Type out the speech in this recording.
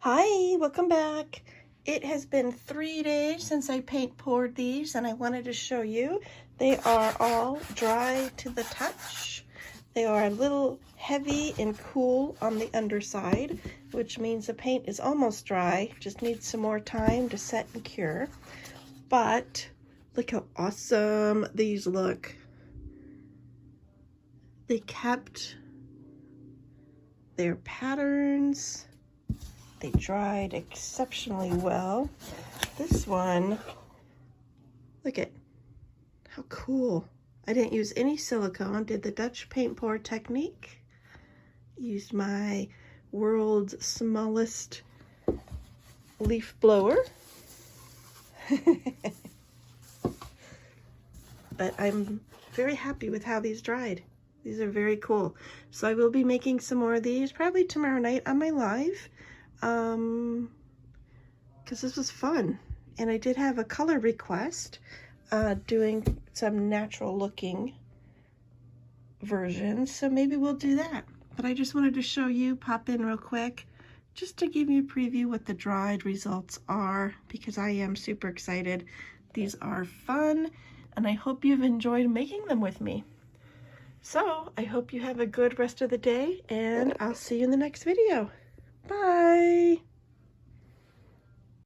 Hi, welcome back. It has been 3 days since I paint poured these and I wanted to show you. They are all dry to the touch. They are a little heavy and cool on the underside, which means the paint is almost dry, just needs some more time to set and cure. But look how awesome these look. They kept their patterns. They dried exceptionally well. This one, look at how cool. I didn't use any silicone, did the Dutch paint pour technique. Used my world's smallest leaf blower. But I'm very happy with how these dried. These are very cool. So I will be making some more of these probably tomorrow night on my live. Because this was fun, and I did have a color request doing some natural looking versions, so maybe we'll do that. But I just wanted to show you, pop in real quick, just to give you a preview what the dried results are, because I am super excited. These are fun, and I hope you've enjoyed making them with me. So I hope you have a good rest of the day, and I'll see you in the next video. Bye!